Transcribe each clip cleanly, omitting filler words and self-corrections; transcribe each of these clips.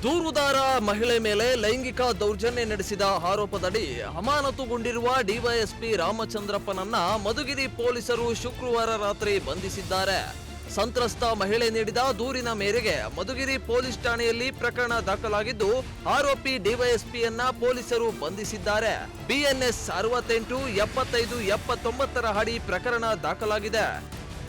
ದೂರುದಾರ ಮಹಿಳೆ ಮೇಲೆ ಲೈಂಗಿಕ ದೌರ್ಜನ್ಯ ನಡೆಸಿದ ಆರೋಪದಡಿ ಅಮಾನತುಗೊಂಡಿರುವ ಡಿವೈಎಸ್ಪಿ ರಾಮಚಂದ್ರಪ್ಪನನ್ನ ಮಧುಗಿರಿ ಪೊಲೀಸರು ಶುಕ್ರವಾರ ರಾತ್ರಿ ಬಂಧಿಸಿದ್ದಾರೆ. ಸಂತ್ರಸ್ತ ಮಹಿಳೆ ನೀಡಿದ ದೂರಿನ ಮೇರೆಗೆ ಮಧುಗಿರಿ ಪೊಲೀಸ್ ಠಾಣೆಯಲ್ಲಿ ಪ್ರಕರಣ ದಾಖಲಾಗಿದ್ದು ಆರೋಪಿ ಡಿವೈಎಸ್ಪಿಯನ್ನ ಪೊಲೀಸರು ಬಂಧಿಸಿದ್ದಾರೆ. ಬಿಎನ್ಎಸ್ 68 75 79 ಅಡಿ ಪ್ರಕರಣ ದಾಖಲಾಗಿದೆ.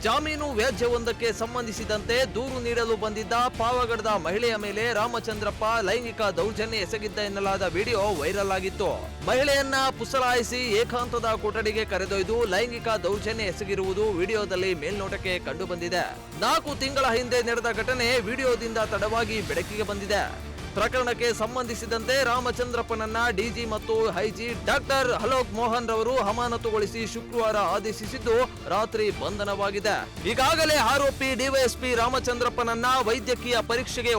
ಜಾಮೀನು ವ್ಯಾಜ್ಯವೊಂದಕ್ಕೆ ಸಂಬಂಧಿಸಿದಂತೆ ದೂರು ನೀಡಲು ಬಂದಿದ್ದ ಪಾವಗಡದ ಮಹಿಳೆಯ ಮೇಲೆ ರಾಮಚಂದ್ರಪ್ಪ ಲೈಂಗಿಕ ದೌರ್ಜನ್ಯ ಎಸಗಿದ್ದ ಎನ್ನಲಾದ ವಿಡಿಯೋ ವೈರಲ್ ಆಗಿತ್ತು. ಮಹಿಳೆಯನ್ನ ಪುಸಲಾಯಿಸಿ ಏಕಾಂತದ ಕೊಠಡಿಗೆ ಕರೆದೊಯ್ದು ಲೈಂಗಿಕ ದೌರ್ಜನ್ಯ ಎಸಗಿರುವುದು ವಿಡಿಯೋದಲ್ಲಿ ಮೇಲ್ನೋಟಕ್ಕೆ ಕಂಡುಬಂದಿದೆ. 4 ತಿಂಗಳ ಹಿಂದೆ ನಡೆದ ಘಟನೆ ವಿಡಿಯೋದಿಂದ ತಡವಾಗಿ ಬೆಳಕಿಗೆ ಬಂದಿದೆ. ಪ್ರಕರಣಕ್ಕೆ ಸಂಬಂಧಿಸಿದಂತೆ ರಾಮಚಂದ್ರಪ್ಪನನ್ನ ಡಿಜಿ ಮತ್ತು ಐಜಿ ಡಾಕ್ಟರ್ ಅಲೋಕ್ ಮೋಹನ್ ರವರು ಅಮಾನತುಗೊಳಿಸಿ ಶುಕ್ರವಾರ ಆದೇಶಿಸಿದ್ದು ರಾತ್ರಿ ಬಂಧನವಾಗಿದೆ. ಈಗಾಗಲೇ ಆರೋಪಿ ಡಿವೈಎಸ್ಪಿ ರಾಮಚಂದ್ರಪ್ಪನನ್ನ ವೈದ್ಯಕೀಯ ಪರೀಕ್ಷೆಗೆ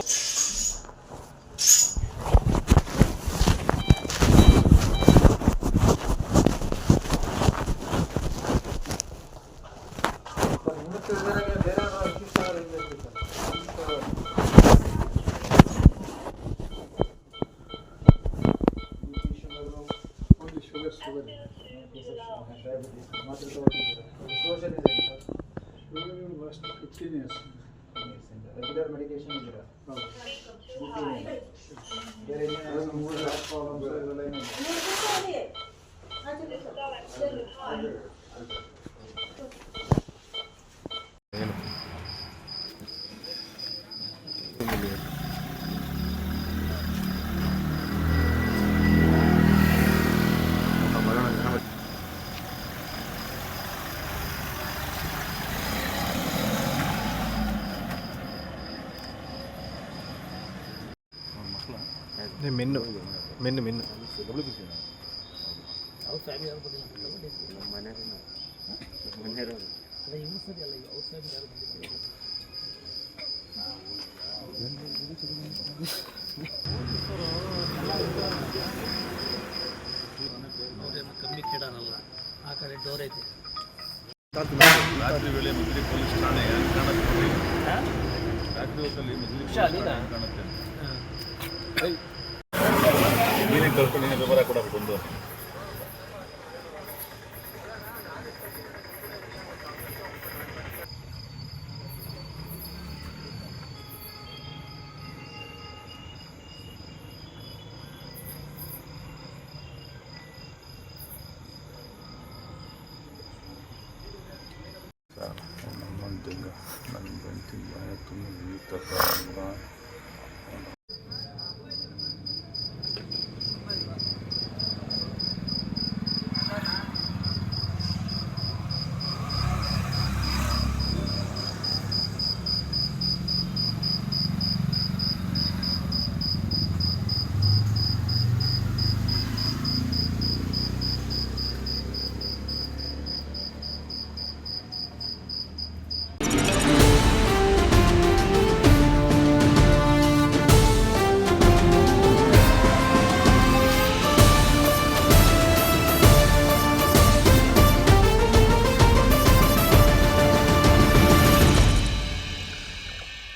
last 15 years. Regular medication is there. There is no problem. ಮೆನ್ನು ಕಮ್ಮಿ ಕೇಳಲ್ಲ ಆ ಕಡೆ ಡೋರ್ ಐತೆ. ರಾತ್ರಿ ವೇಳೆ ಮಧುಗಿರಿ ಪೊಲೀಸ್ ಠಾಣೆ ಕಾಣುತ್ತೆ. ರಾತ್ರಿ ಹೊತ್ತಲ್ಲಿ ಮಧುಗಿರಿ ಕಾಣುತ್ತೆ. ನೀನೇ ಕಳ್ಕೊಂಡು ನೀನು ವಿವರ ಕೊಡಬೇಕು ಒಂದು. ನನ್ನ 1 ತಿಂಗಳ ನನ್ನ 2 ತಿಂಗಳ ತುಂಬ